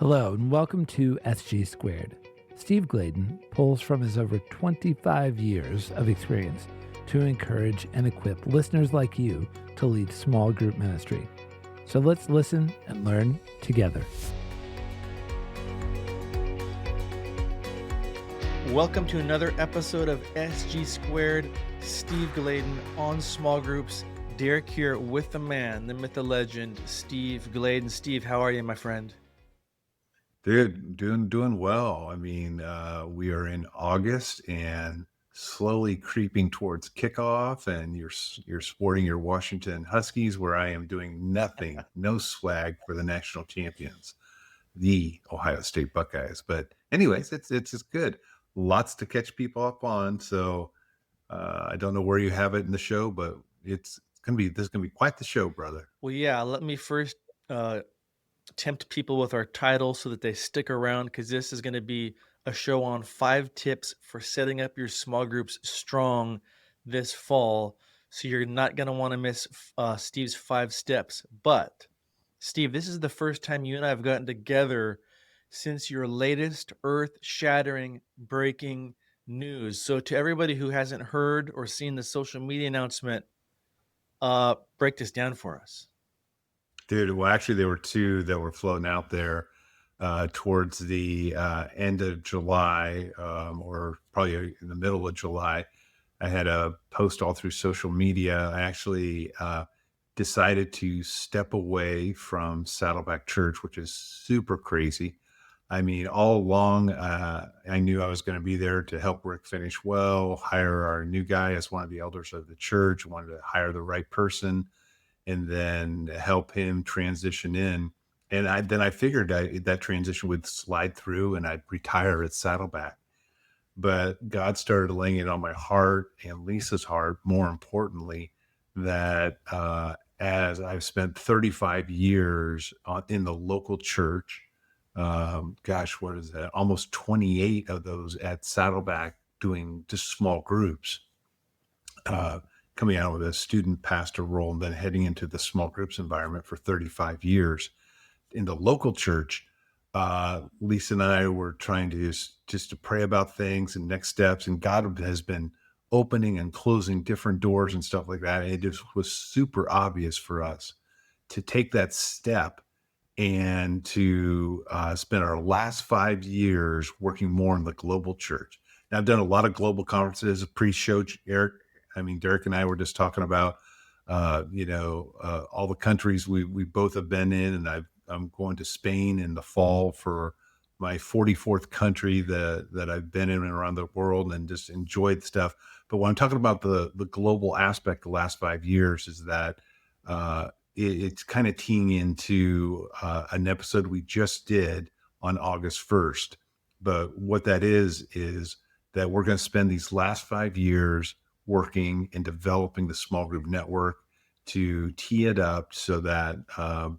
Hello, and welcome to SG Squared. Steve Gladen pulls from his over 25 years of experience to encourage and equip listeners like you to lead small group ministry. So let's listen and learn together. Welcome to another episode of SG Squared. Steve Gladen on small groups. Derek here with the man, the myth, the legend, Steve Gladen. Steve, how are you, my friend? Dude, doing well. We are in August and slowly creeping towards kickoff, and you're sporting your Washington Huskies, where I am doing nothing, no swag for the national champions, the Ohio State Buckeyes. But anyways, it's just good. Lots to catch people up on. So I don't know where you have it in the show, but this is gonna be quite the show, brother. Well, yeah, let me first tempt people with our title so that they stick around, because this is going to be a show on 5 tips for setting up your small groups strong this fall. So you're not going to want to miss Steve's 5 steps. But Steve, this is the first time you and I have gotten together since your latest earth-shattering breaking news. So to everybody who hasn't heard or seen the social media announcement, break this down for us. Dude, well, actually, there were two that were floating out there towards the end of July, or probably in the middle of July. I had a post all through social media. I actually decided to step away from Saddleback Church, which is super crazy. I mean, all along, I knew I was going to be there to help Rick finish well, hire our new guy as one of the elders of the church, wanted to hire the right person, and then help him transition in. And I figured that transition would slide through and I'd retire at Saddleback. But God started laying it on my heart and Lisa's heart, more importantly, that as I've spent 35 years in the local church, what is that? Almost 28 of those at Saddleback, doing just small groups. Coming out with a student pastor role and then heading into the small groups environment for 35 years in the local church. Lisa and I were trying to just to pray about things and next steps, and God has been opening and closing different doors and stuff like that. And it just was super obvious for us to take that step and to spend our last 5 years working more in the global church. Now, I've done a lot of global conferences, pre-show, Eric. Derek and I were just talking about, all the countries we both have been in, and I'm going to Spain in the fall for my 44th country that I've been in and around the world, and just enjoyed stuff. But when I'm talking about the global aspect, the last 5 years is that it's kind of teeing into an episode we just did on August 1st. But what that is that we're going to spend these last 5 years working and developing the small group network to tee it up so that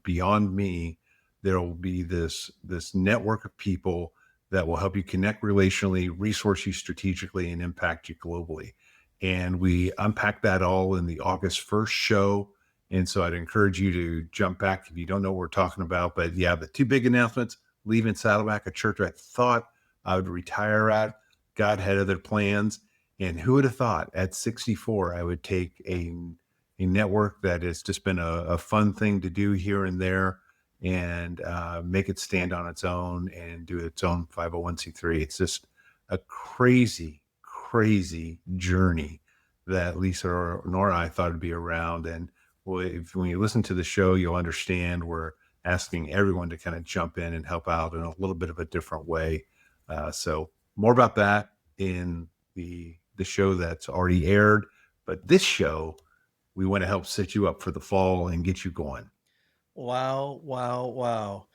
beyond me, there will be this network of people that will help you connect relationally, resource you strategically, and impact you globally. And we unpack that all in the August 1st show. And so I'd encourage you to jump back if you don't know what we're talking about. But yeah, the two big announcements: leaving Saddleback, a church I thought I would retire at. God had other plans. And who would have thought at 64, I would take a network that has just been a fun thing to do here and there, and make it stand on its own and do its own 501c3. It's just a crazy, crazy journey that Lisa nor I thought it'd be around. And when you listen to the show, you'll understand we're asking everyone to kind of jump in and help out in a little bit of a different way. So more about that in the show that's already aired. But this show, we want to help set you up for the fall and get you going. Wow, wow, wow.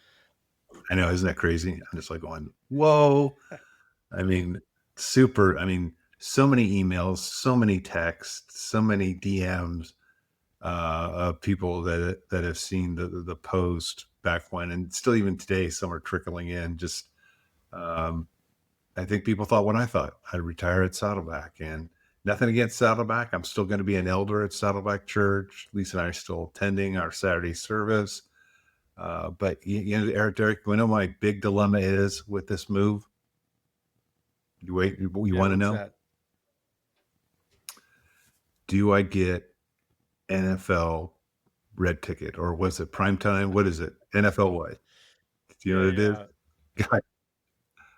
I know, isn't that crazy? I'm just like going, whoa. I mean, super. I mean, so many emails, so many texts, so many DMs of people that have seen the post back when, and still even today, some are trickling in. Just, I think people thought what I thought. I'd retire at Saddleback, and nothing against Saddleback. I'm still going to be an elder at Saddleback Church. Lisa and I are still attending our Saturday service. But Derek, you know my big dilemma is with this move. You Yeah, want to what's know? that? Do I get NFL red ticket, or was it prime time? What is it? NFL what? Do you know Yeah, what it is? yeah. God,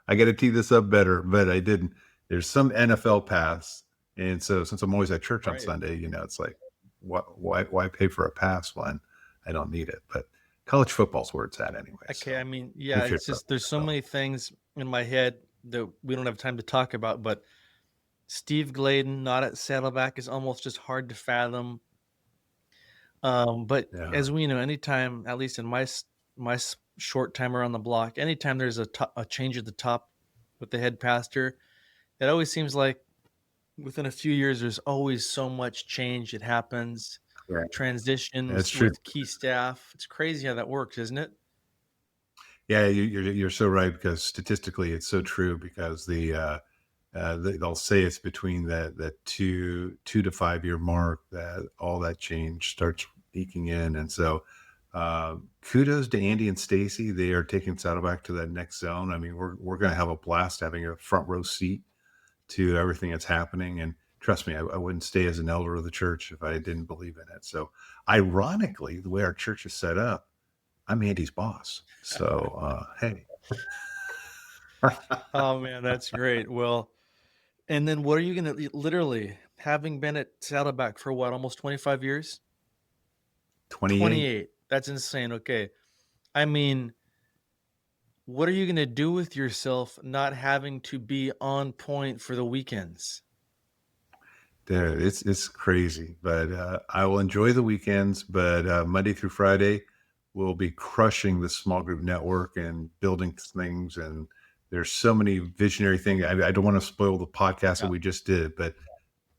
I got to tee this up better, but I didn't. There's some NFL pass, and so since I'm always at church on Right. Sunday, it's like, why pay for a pass when I don't need it? But college football's where it's at anyway. Okay, I So mean, we yeah, figure it's out just there's so NFL. many things in my head that we don't have time to talk about, but Steve Gladen not at Saddleback is almost just hard to fathom. But Yeah, as we know, anytime, at least in short time around the block, anytime there's a change at the top with the head pastor, it always seems like within a few years, there's always so much change that happens, yeah, that's transitions true. with key staff. It's crazy how that works, isn't it? Yeah, you're so right, because statistically it's so true, because they'll say it's between the 2 to 5 year mark that all that change starts eking in. And so kudos to Andy and Stacy. They are taking Saddleback to that next zone. I mean, we're going to have a blast having a front row seat to everything that's happening. And trust me, I wouldn't stay as an elder of the church if I didn't believe in it. So ironically, the way our church is set up, I'm Andy's boss. So hey. Oh man, that's great. Well, and then what are you gonna literally having been at Saddleback for what, almost 25 years? 28. 28. That's insane. Okay. I mean, what are you gonna do with yourself not having to be on point for the weekends? Dude, it's crazy, but I will enjoy the weekends. But Monday through Friday, we'll be crushing the small group network and building things. And there's so many visionary things. I don't want to spoil the podcast that Yeah. we just did, but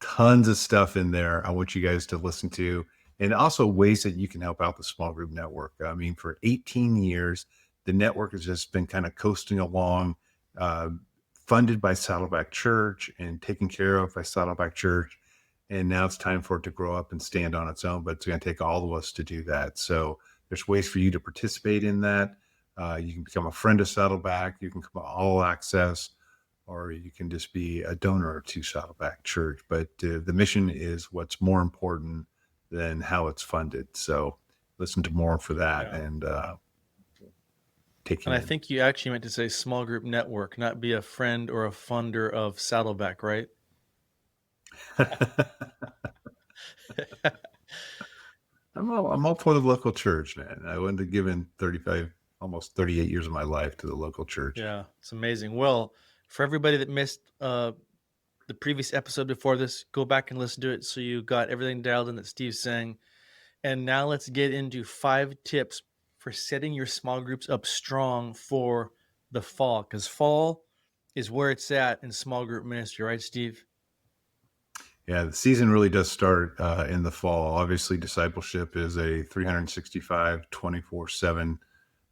tons of stuff in there I want you guys to listen to, and also ways that you can help out the small group network. I mean, for 18 years, the network has just been kind of coasting along, uh, funded by Saddleback Church and taken care of by Saddleback Church. And now it's time for it to grow up and stand on its own, but it's going to take all of us to do that. So there's ways for you to participate in that. You can become a friend of Saddleback. You can come all access, or you can just be a donor to Saddleback Church. But the mission is what's more important than how it's funded. So listen to more for that, Yeah. and take And it I in. think you actually meant to say small group network, not be a friend or a funder of Saddleback, right? I'm all for the local church, man. I wouldn't have given 35, almost 38 years of my life to the local church. Yeah, it's amazing. Well, for everybody that missed the previous episode before this, go back and listen to it so you got everything dialed in that Steve's saying. And now let's get into 5 tips for setting your small groups up strong for the fall, because fall is where it's at in small group ministry, right, Steve? Yeah, the season really does start in the fall. Obviously, discipleship is a 365, 24/7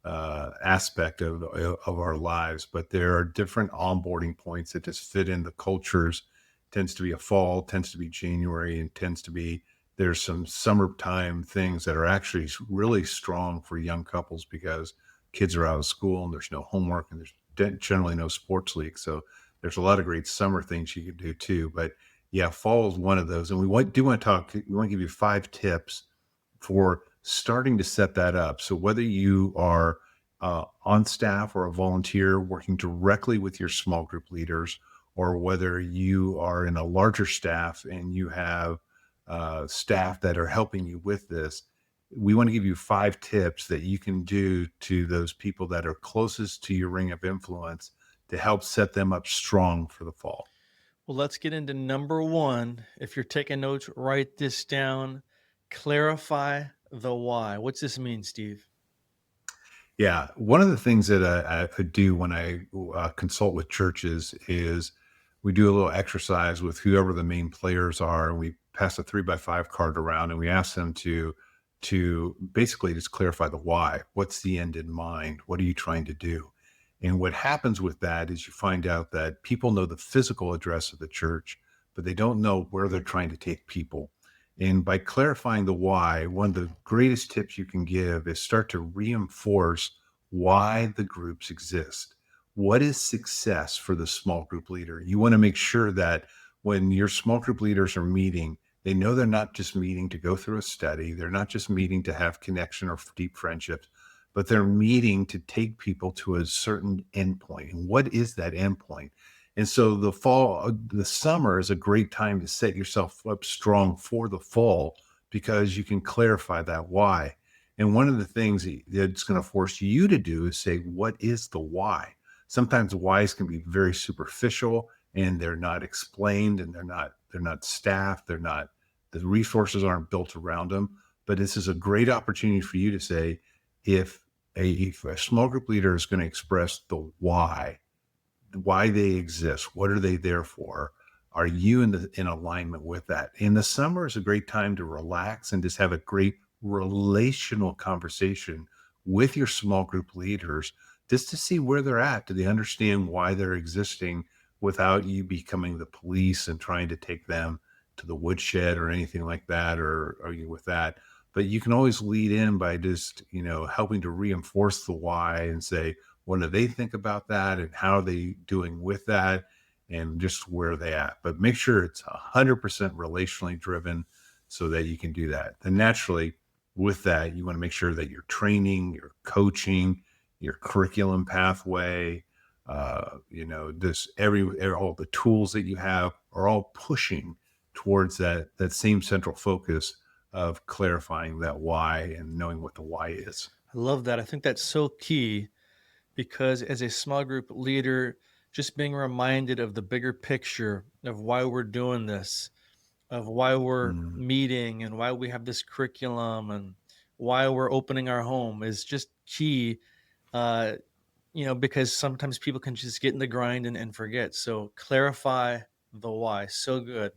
aspect of our lives, but there are different onboarding points that just fit in the cultures. Tends to be a fall, tends to be January, and tends to be, there's some summertime things that are actually really strong for young couples, because kids are out of school and there's no homework and there's generally no sports league. So there's a lot of great summer things you can do too. But yeah, fall is one of those. And do want to talk, we want to give you 5 tips for starting to set that up. So whether you are on staff or a volunteer working directly with your small group leaders, or whether you are in a larger staff and you have staff that are helping you with this, we want to give you 5 tips that you can do to those people that are closest to your ring of influence to help set them up strong for the fall. Well, let's get into number 1. If you're taking notes, write this down. Clarify the why. What's this mean, Steve? Yeah, one of the things that I do when I consult with churches is we do a little exercise with whoever the main players are, and we pass a 3x5 card around, and we ask them to basically just clarify the why. What's the end in mind? What are you trying to do? And what happens with that is you find out that people know the physical address of the church, but they don't know where they're trying to take people. And by clarifying the why, one of the greatest tips you can give is start to reinforce why the groups exist. What is success for the small group leader? You want to make sure that when your small group leaders are meeting, they know they're not just meeting to go through a study. They're not just meeting to have connection or deep friendships, but they're meeting to take people to a certain endpoint. And what is that endpoint? And so the summer is a great time to set yourself up strong for the fall because you can clarify that why. And one of the things that's going to force you to do is say, what is the why? Sometimes the whys can be very superficial and they're not explained and they're not staffed. The resources aren't built around them. But this is a great opportunity for you to say, if a small group leader is going to express the why they exist, what are they there for? Are you in alignment with that? And the summer is a great time to relax and just have a great relational conversation with your small group leaders just to see where they're at. Do they understand why they're existing without you becoming the police and trying to take them to the woodshed or anything like that, or are you with that? But you can always lead in by just, helping to reinforce the why and say, what do they think about that and how are they doing with that and just where are they at? But make sure it's 100% relationally driven so that you can do that. And naturally, with that, you want to make sure that your training, your coaching, your curriculum pathway, all the tools that you have are all pushing towards that same central focus of clarifying that why and knowing what the why is. I love that. I think that's so key because as a small group leader, just being reminded of the bigger picture of why we're doing this, of why we're Mm. meeting and why we have this curriculum and why we're opening our home is just key. Uh, because sometimes people can just get in the grind and forget. So clarify the why. So good.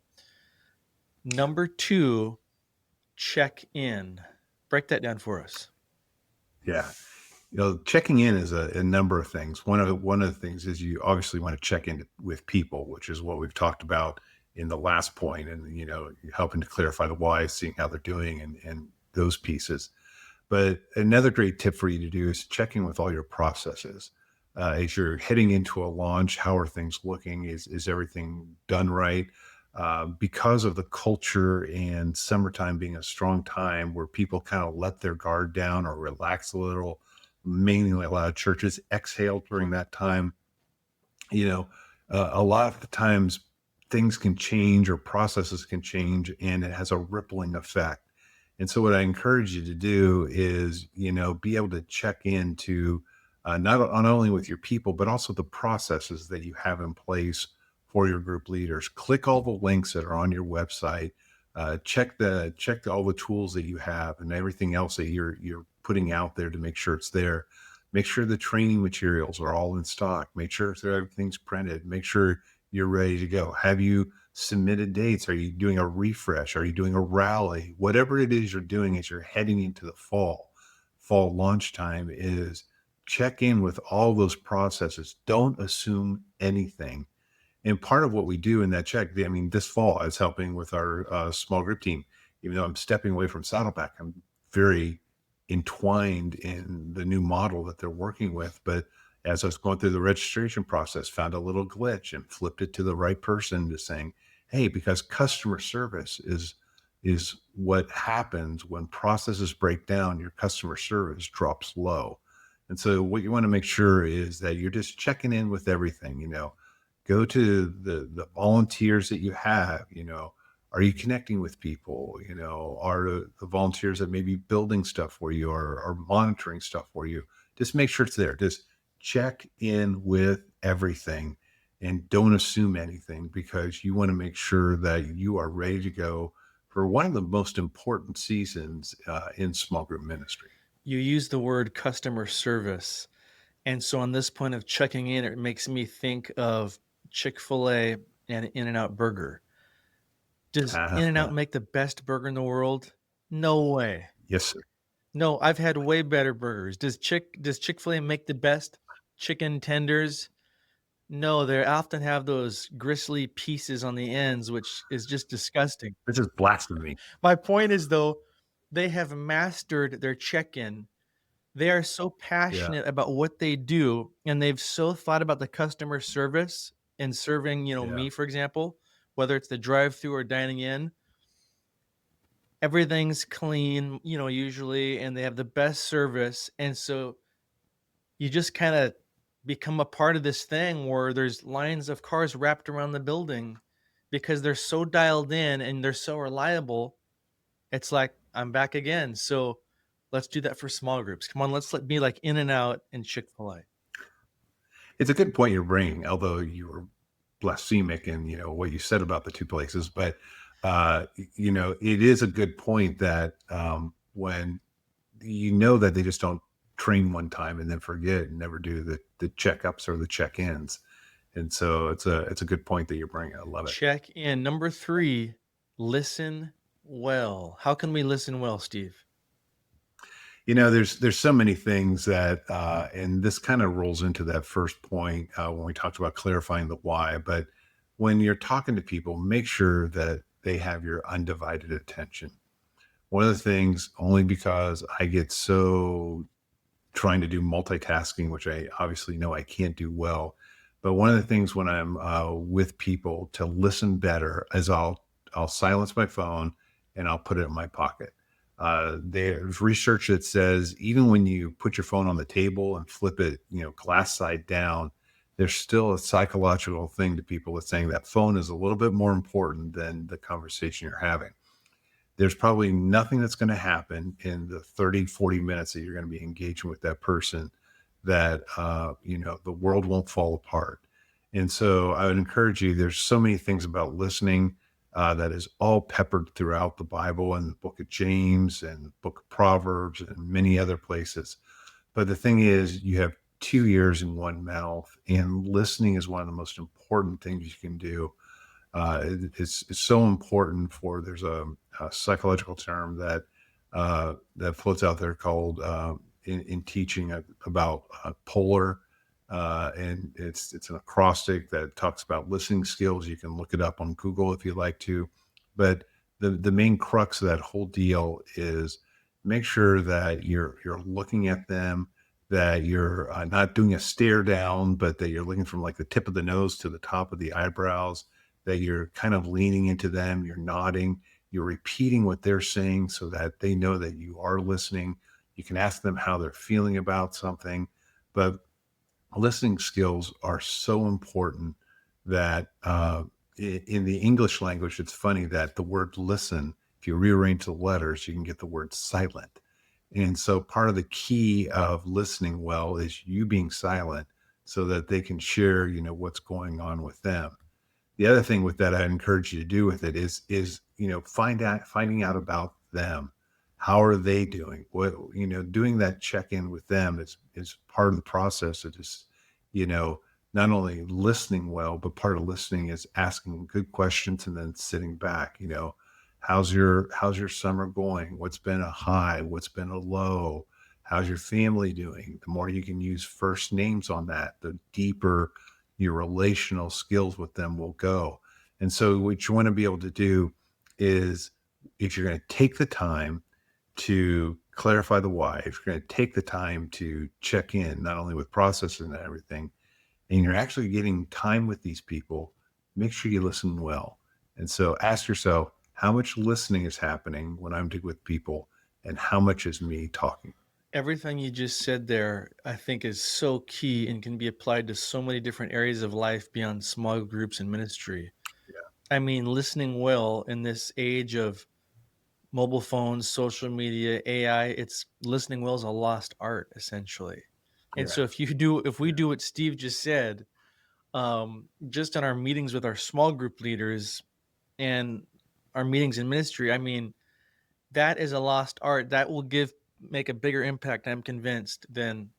Number 2, check in. Break that down for us. Yeah. Checking in is a number of things. One of the things is you obviously want to check in with people, which is what we've talked about in the last point, and helping to clarify the why, seeing how they're doing, and those pieces. But another great tip for you to do is check in with all your processes. As you're heading into a launch, how are things looking? Is everything done right? Because of the culture and summertime being a strong time where people kind of let their guard down or relax a little, mainly a lot of churches exhale during that time. You know, a lot of the times things can change or processes can change and it has a rippling effect. And so what I encourage you to do is, be able to check into not only with your people, but also the processes that you have in place for your group leaders. Click all the links that are on your website. Check all the tools that you have and everything else that you're putting out there to make sure it's there. Make sure the training materials are all in stock. Make sure that everything's printed. Make sure you're ready to go. Have you submitted dates? Are you doing a refresh? Are you doing a rally? Whatever it is you're doing as you're heading into the fall launch time is check in with all those processes. Don't assume anything. And part of what we do in that check, I mean, this fall is helping with our small group team. Even though I'm stepping away from Saddleback, I'm very entwined in the new model that they're working with. But as I was going through the registration process, found a little glitch and flipped it to the right person to saying, hey, because customer service is what happens when processes break down, your customer service drops low. And so what you want to make sure is that you're just checking in with everything, go to the volunteers that you have, are you connecting with people? Are the volunteers that may be building stuff for you or monitoring stuff for you? Just make sure it's there. Just check in with everything and don't assume anything because you want to make sure that you are ready to go for one of the most important seasons in small group ministry. You use the word customer service. And so on this point of checking in, it makes me think of Chick-fil-A and In-N-Out Burger. Does In-N-Out make the best burger in the world? No way. Yes, sir. No, I've had way better burgers. Does Chick-fil-A make the best chicken tenders? No, they often have those gristly pieces on the ends, which is just disgusting. This is blasphemy. My point is, though, they have mastered their check-in. They are so Yeah, passionate about what they do, and they've so thought about the customer service and serving, yeah. me, for example, whether it's the drive-through or dining in, everything's clean, usually, and they have the best service. And so you just kind of become a part of this thing where there's lines of cars wrapped around the building because they're so dialed in and they're so reliable. It's like, I'm back again. So let's do that for small groups. Come on, let's let me like In and Out and Chick-fil-A. It's a good point you're bringing, although you were blasphemic in, what you said about the two places. But, it is a good point that when that they just don't train one time and then forget and never do the checkups or the check-ins. And so it's a good point that you're bringing. I love it. Check in. Number 3, listen well. How can we listen well, Steve? There's so many things that and this kind of rolls into that first point when we talked about clarifying the why. But when you're talking to people, make sure that they have your undivided attention. One of the things, only because I get so trying to do multitasking, which I obviously know I can't do well. But one of the things when I'm with people to listen better is I'll silence my phone and I'll put it in my pocket. There's research that says even when you put your phone on the table and flip it, glass side down, there's still a psychological thing to people that's saying that phone is a little bit more important than the conversation you're having. There's probably nothing that's going to happen in the 30, 40 minutes that you're going to be engaging with that person that, the world won't fall apart. And so I would encourage you, there's so many things about listening that is all peppered throughout the Bible and the book of James and the book of Proverbs and many other places. But the thing is, you have two ears and one mouth, and listening is one of the most important things you can do. It's so important there's a psychological term that floats out there called in teaching about polar, and it's an acrostic that talks about listening skills. You can look it up on Google if you'd like to, but the main crux of that whole deal is make sure that you're looking at them, that you're not doing a stare down, but that you're looking from like the tip of the nose to the top of the eyebrows, that you're kind of leaning into them, you're nodding, you're repeating what they're saying so that they know that you are listening. You can ask them how they're feeling about something, but listening skills are so important that in the English language, it's funny that the word listen, if you rearrange the letters, you can get the word silent. And so part of the key of listening well is you being silent so that they can share, what's going on with them. The other thing with that, I encourage you to do with it is finding out about them. How are they doing? What doing that check in with them is part of the process of just you know not only listening well, but part of listening is asking good questions and then sitting back. How's your summer going? What's been a high? What's been a low? How's your family doing? The more you can use first names on that, the deeper your relational skills with them will go. And so what you want to be able to do is if you're going to take the time to clarify the why, if you're going to take the time to check in, not only with processes and everything, and you're actually getting time with these people, make sure you listen well. And so ask yourself, how much listening is happening when I'm with people and how much is me talking? Everything you just said there, I think, is so key and can be applied to so many different areas of life beyond small groups and ministry. I mean, listening well in this age of mobile phones, social media, AI, it's listening well is a lost art, essentially. And Yeah. so if we do what Steve just said, just in our meetings with our small group leaders and our meetings in ministry, I mean, that is a lost art that will make a bigger impact, I'm convinced, than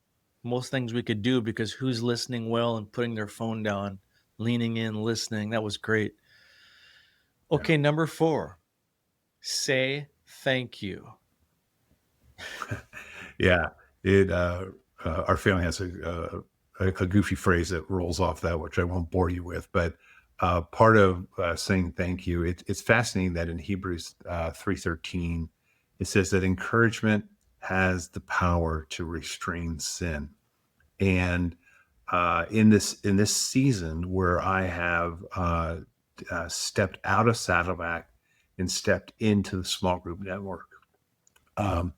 most things we could do, because who's listening well and putting their phone down, leaning in, listening? That was great. Yeah. Okay, number 4, say thank you. Yeah. It our family has a goofy phrase that rolls off that, which I won't bore you with, but part of saying thank you, it's fascinating that in Hebrews 3:13, it says that encouragement has the power to restrain sin. And in this season where I have stepped out of Saddleback and stepped into the small group network, um,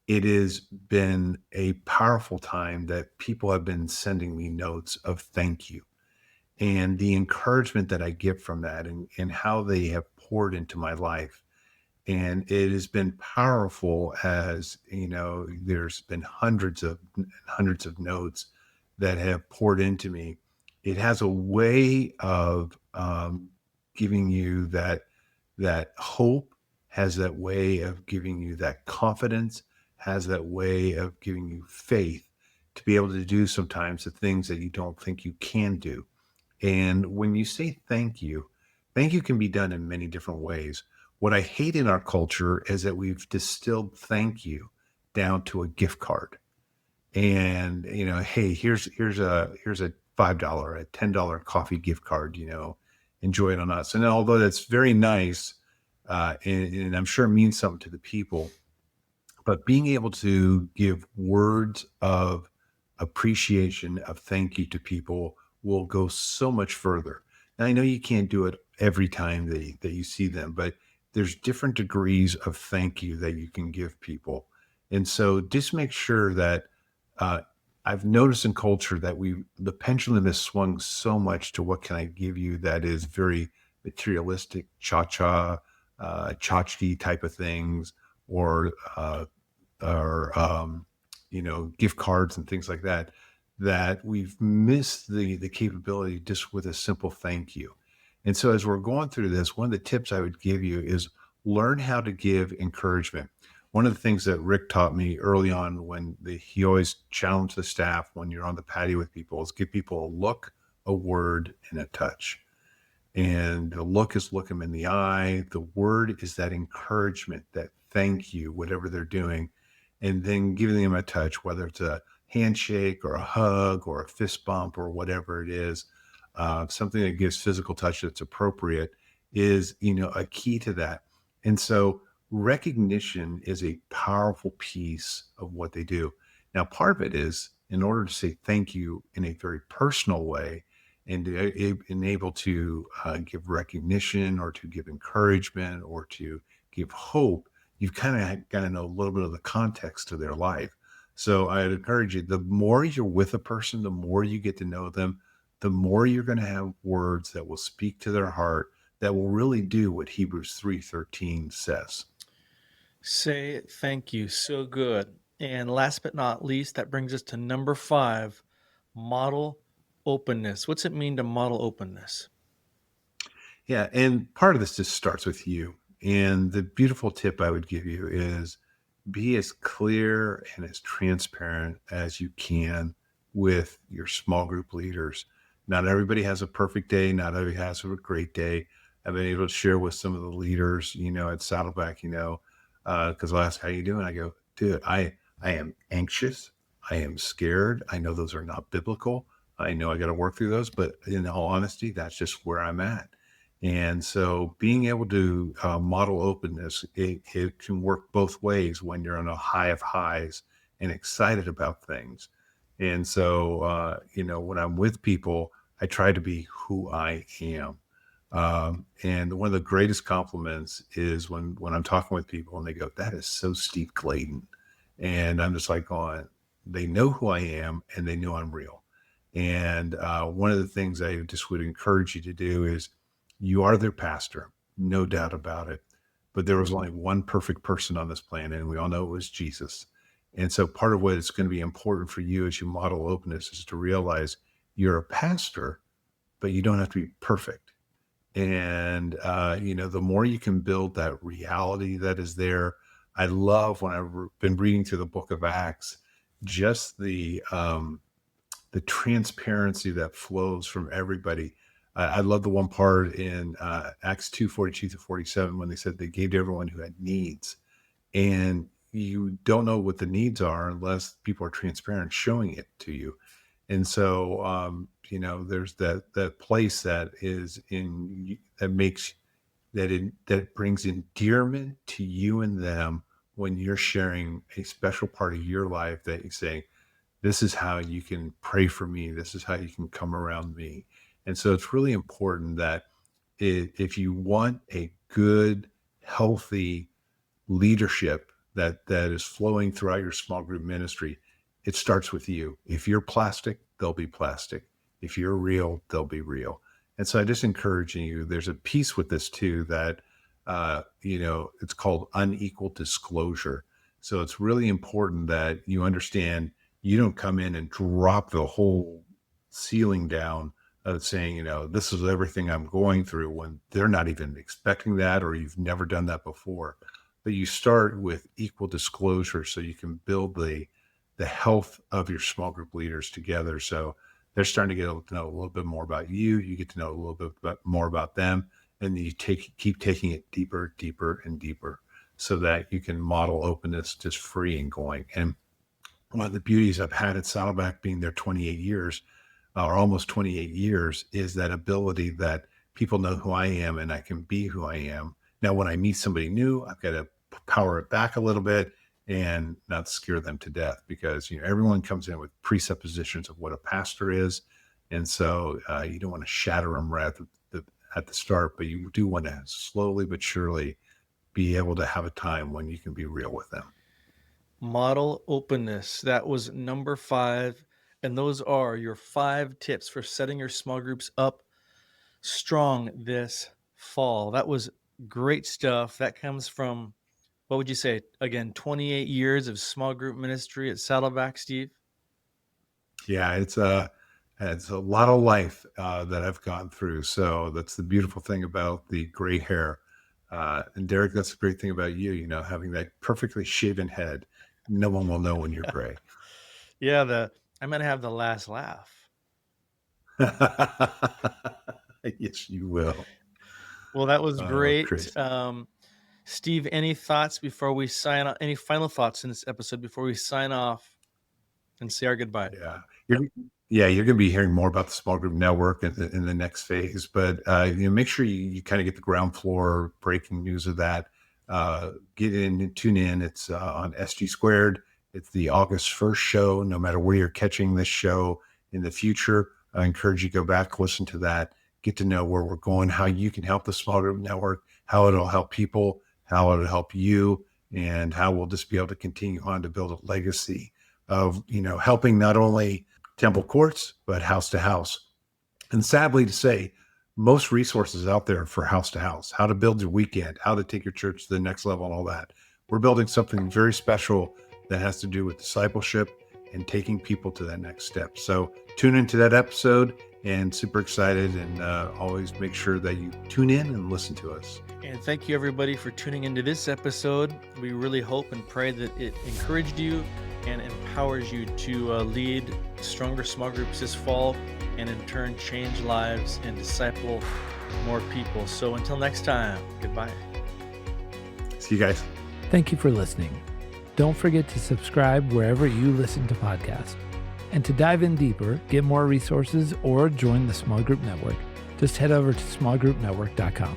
it has been a powerful time that people have been sending me notes of thank you, and the encouragement that I get from that, and how they have poured into my life. And it has been powerful, as there's been hundreds of notes that have poured into me. It has a way of giving you that hope, has that way of giving you that confidence, has that way of giving you faith to be able to do sometimes the things that you don't think you can do. And when you say thank you can be done in many different ways. What I hate in our culture is that we've distilled thank you down to a gift card. And, hey, here's a $5, a $10 coffee gift card, enjoy it on us. And although that's very nice, and I'm sure it means something to the people, but being able to give words of appreciation, of thank you to people, will go so much further. And I know you can't do it every time that you see them, but there's different degrees of thank you that you can give people. And so just make sure that uh, I've noticed in culture that the pendulum has swung so much to what can I give you that is very materialistic, tchotchke type of things, or gift cards and things like that, that we've missed the capability just with a simple thank you. And so as we're going through this, one of the tips I would give you is learn how to give encouragement. One of the things that Rick taught me early on, he always challenged the staff when you're on the patio with people, is give people a look, a word, and a touch. And the look is look them in the eye. The word is that encouragement, that thank you, whatever they're doing. And then giving them a touch, whether it's a handshake or a hug or a fist bump or whatever it is, something that gives physical touch that's appropriate is, a key to that. And so recognition is a powerful piece of what they do. Now, part of it is, in order to say thank you in a very personal way, and able to give recognition, or to give encouragement, or to give hope, you've kind of got to know a little bit of the context to their life. So I'd encourage you, the more you're with a person, the more you get to know them, the more you're going to have words that will speak to their heart, that will really do what Hebrews 3:13 says. Say thank you. So good. And last but not least, that brings us to number 5, model openness. What's it mean to model openness? Yeah, and part of this just starts with you. And the beautiful tip I would give you is be as clear and as transparent as you can with your small group leaders. Not everybody has a perfect day, not everybody has a great day. I've been able to share with some of the leaders, at Saddleback, because they'll ask, how you doing? I go, dude, I am anxious. I am scared. I know those are not biblical. I know I got to work through those, but in all honesty, that's just where I'm at. And so being able to model openness, it can work both ways when you're on a high of highs and excited about things. And so, when I'm with people, I try to be who I am. And one of the greatest compliments is when I'm talking with people and they go, that is so Steve Gladen. And I'm just like going, they know who I am and they know I'm real. And one of the things I just would encourage you to do is, you are their pastor, no doubt about it. But there was only one perfect person on this planet, and we all know it was Jesus. And so part of what is going to be important for you as you model openness is to realize you're a pastor, but you don't have to be perfect. And, the more you can build that reality that is there. I love when I've been reading through the book of Acts, just the transparency that flows from everybody. I love the one part in Acts 2:42-47 when they said they gave to everyone who had needs. And you don't know what the needs are unless people are transparent showing it to you. And so, there's that place that is that makes that brings endearment to you and them when you're sharing a special part of your life that you say, this is how you can pray for me. This is how you can come around me. And so it's really important that if you want a good, healthy leadership that is flowing throughout your small group ministry, it starts with you. If you're plastic, they'll be plastic. If you're real, they'll be real. And so I just encourage you, there's a piece with this too that, it's called unequal disclosure. So it's really important that you understand you don't come in and drop the whole ceiling down of saying, this is everything I'm going through when they're not even expecting that, or you've never done that before. But you start with equal disclosure so you can build the health of your small group leaders together. So they're starting to get to know a little bit more about you. You get to know a little bit more about them, and you keep taking it deeper, deeper, and deeper, so that you can model openness just free and going. And one of the beauties I've had at Saddleback, being there 28 years, or almost 28 years, is that ability that people know who I am and I can be who I am. Now, when I meet somebody new, I've got to power it back a little bit and not scare them to death, because everyone comes in with presuppositions of what a pastor is, and so you don't want to shatter them right at the start, but you do want to slowly but surely be able to have a time when you can be real with them. Model openness. That was number 5, and those are your 5 tips for setting your small groups up strong this fall. That was great stuff. That comes from, what would you say, again, 28 years of small group ministry at Saddleback, Steve? Yeah, it's a lot of life that I've gone through. So that's the beautiful thing about the gray hair. And Derek, that's the great thing about you, having that perfectly shaven head. No one will know when you're gray. Yeah, I'm going to have the last laugh. Yes, you will. Well, that was great. Chris. Steve, any thoughts before we sign off? Any final thoughts in this episode before we sign off and say our goodbye? Yeah. You're going to be hearing more about the small group network in the next phase, but make sure you kind of get the ground floor breaking news of that. Get in, tune in. It's on SG Squared. It's the August 1st show. No matter where you're catching this show in the future, I encourage you to go back, listen to that, get to know where we're going, how you can help the small group network, how it'll help people, how it'll help you, and how we'll just be able to continue on to build a legacy of, helping not only Temple Courts, but house to house. And sadly to say, most resources out there for house to house, how to build your weekend, how to take your church to the next level, and all that. We're building something very special that has to do with discipleship and taking people to that next step. So tune into that episode, and super excited, and always make sure that you tune in and listen to us. And thank you, everybody, for tuning into this episode. We really hope and pray that it encouraged you and empowers you to lead stronger small groups this fall, and in turn change lives and disciple more people. So until next time, goodbye. See you guys. Thank you for listening. Don't forget to subscribe wherever you listen to podcasts. And to dive in deeper, get more resources, or join the small group network, just head over to smallgroupnetwork.com.